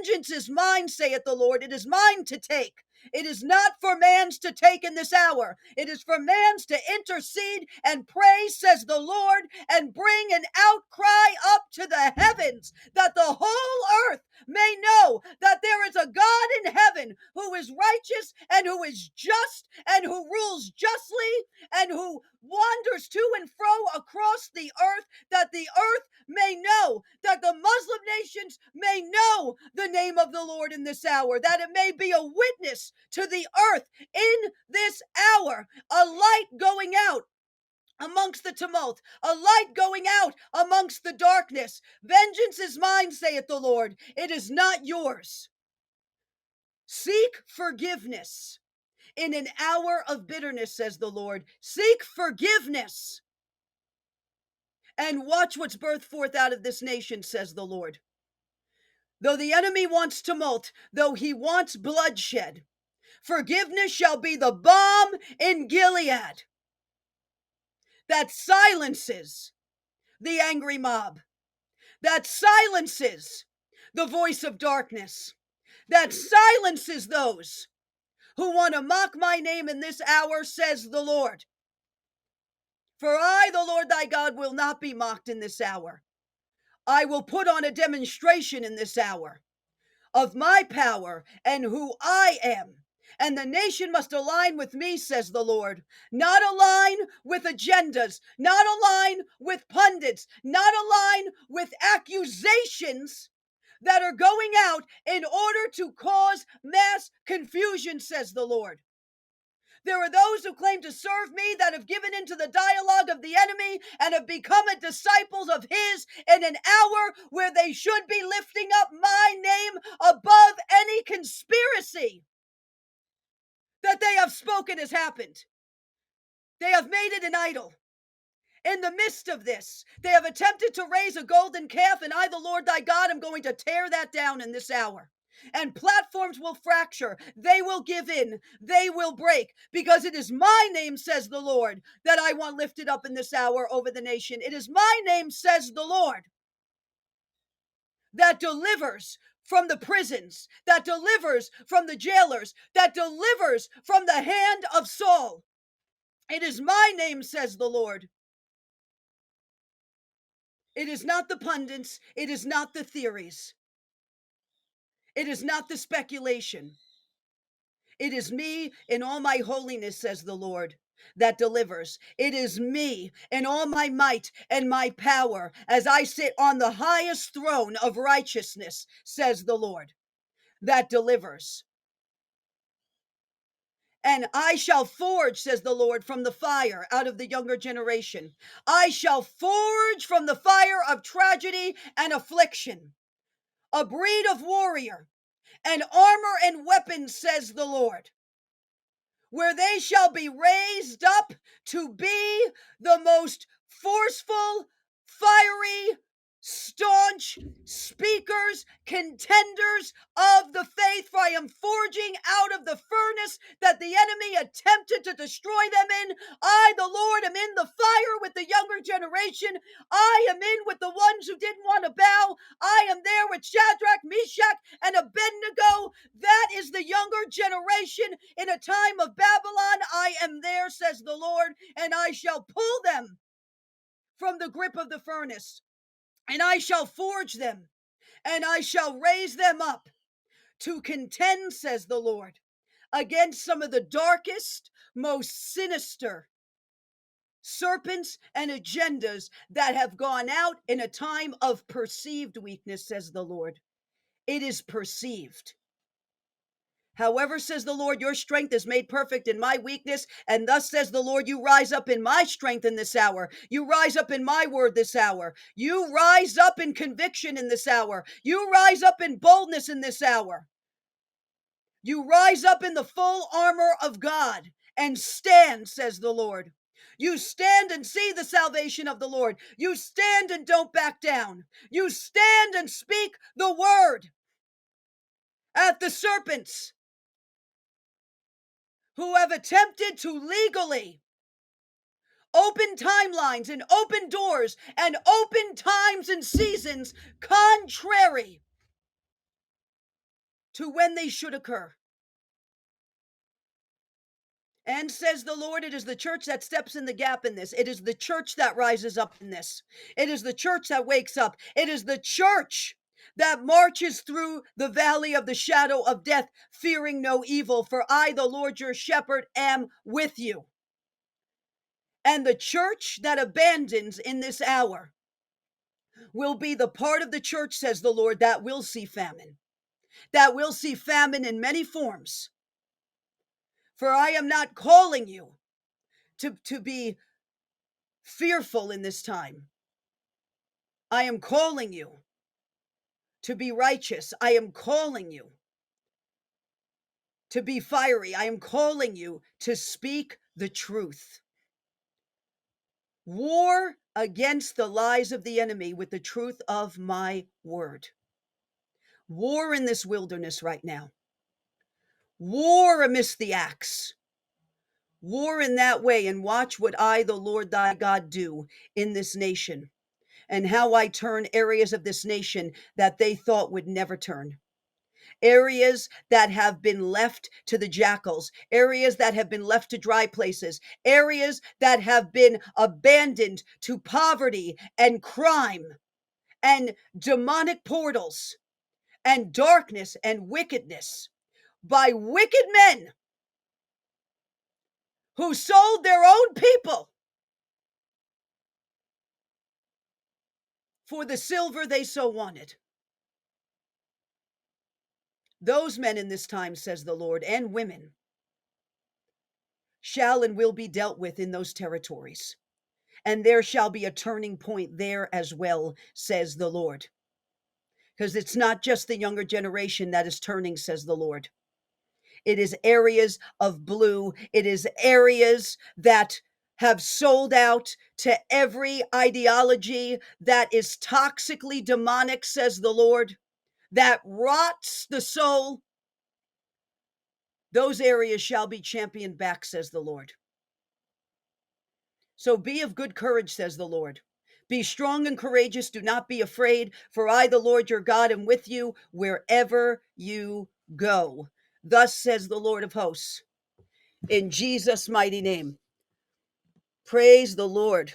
Vengeance is mine, saith the Lord. It is mine to take. It is not for man's to take in this hour. It is for man's to intercede and pray, says the Lord, and bring an outcry up to the heavens, that the whole earth may know that there is a God in heaven who is righteous and who is just and who rules justly and who wanders to and fro across the earth, that the earth may know, that the Muslim nations may know the name of the Lord in this hour, that it may be a witness to the earth in this hour, a light going out amongst the tumult, a light going out amongst the darkness. Vengeance is mine, saith the Lord. It is not yours. Seek forgiveness in an hour of bitterness, says the Lord. Seek forgiveness and watch what's birthed forth out of this nation, says the Lord. Though the enemy wants tumult, though he wants bloodshed, forgiveness shall be the balm in Gilead that silences the angry mob, that silences the voice of darkness, that silences those who want to mock my name in this hour, says the Lord. For I, the Lord thy God, will not be mocked in this hour. I will put on a demonstration in this hour of my power and who I am. And the nation must align with me, says the Lord. Not align with agendas, not align with pundits, not align with accusations that are going out in order to cause mass confusion, says the Lord. There are those who claim to serve me that have given into the dialogue of the enemy and have become a disciples of his in an hour where they should be lifting up my name above any conspiracy that they have spoken has happened. They have made it an idol. In the midst of this, they have attempted to raise a golden calf, and I, the Lord thy God, am going to tear that down in this hour. And platforms will fracture. They will give in. They will break, because it is my name, says the Lord, that I want lifted up in this hour over the nation. It is my name, says the Lord, that delivers from the prisons, that delivers from the jailers, that delivers from the hand of Saul. It is my name, says the Lord. It is not the pundits. It is not the theories. It is not the speculation. It is me in all my holiness, says the Lord, that delivers. It is me in all my might and my power as I sit on the highest throne of righteousness, says the Lord, that delivers. And I shall forge, says the Lord, from the fire out of the younger generation. I shall forge from the fire of tragedy and affliction a breed of warrior and armor and weapons, says the Lord, where they shall be raised up to be the most forceful, fiery, staunch speakers, contenders of the faith, for I am forging out of the furnace that the enemy attempted to destroy them in. I, the Lord, am in the fire with the younger generation. I am in with the ones who didn't want to bow. I am there with Shadrach, Meshach, and Abednego. That is the younger generation in a time of Babylon. I am there, says the Lord, and I shall pull them from the grip of the furnace. And I shall forge them, and I shall raise them up to contend, says the Lord, against some of the darkest, most sinister serpents and agendas that have gone out in a time of perceived weakness, says the Lord. It is perceived. However, says the Lord, your strength is made perfect in my weakness. And thus says the Lord, you rise up in my strength in this hour. You rise up in my word this hour. You rise up in conviction in this hour. You rise up in boldness in this hour. You rise up in the full armor of God and stand, says the Lord. You stand and see the salvation of the Lord. You stand and don't back down. You stand and speak the word at the serpents who have attempted to legally open timelines and open doors and open times and seasons contrary to when they should occur. And says the Lord, it is the church that steps in the gap in this. It is the church that rises up in this. It is the church that wakes up. It is the church that marches through the valley of the shadow of death, fearing no evil, for I, the Lord your shepherd, am with you. And the church that abandons in this hour will be the part of the church, says the Lord, that will see famine. That will see famine in many forms. For I am not calling you to be fearful in this time. I am calling you to be righteous. I am calling you to be fiery. I am calling you to speak the truth. War against the lies of the enemy with the truth of my word. War in this wilderness right now. War amidst the axe. War in that way, and watch what I, the Lord thy God, do in this nation, and how I turn areas of this nation that they thought would never turn. Areas that have been left to the jackals, areas that have been left to dry places, areas that have been abandoned to poverty and crime and demonic portals and darkness and wickedness by wicked men who sold their own people for the silver they so wanted. Those men in this time, says the Lord, and women, shall and will be dealt with in those territories. And there shall be a turning point there as well, says the Lord. Because it's not just the younger generation that is turning, says the Lord. It is areas of blue. It is areas that have sold out to every ideology that is toxically demonic, says the Lord, that rots the soul. Those areas shall be championed back, says the Lord. So be of good courage, says the Lord. Be strong and courageous. Do not be afraid, for I, the Lord your God, am with you wherever you go. Thus says the Lord of hosts, in Jesus' mighty name. Praise the Lord.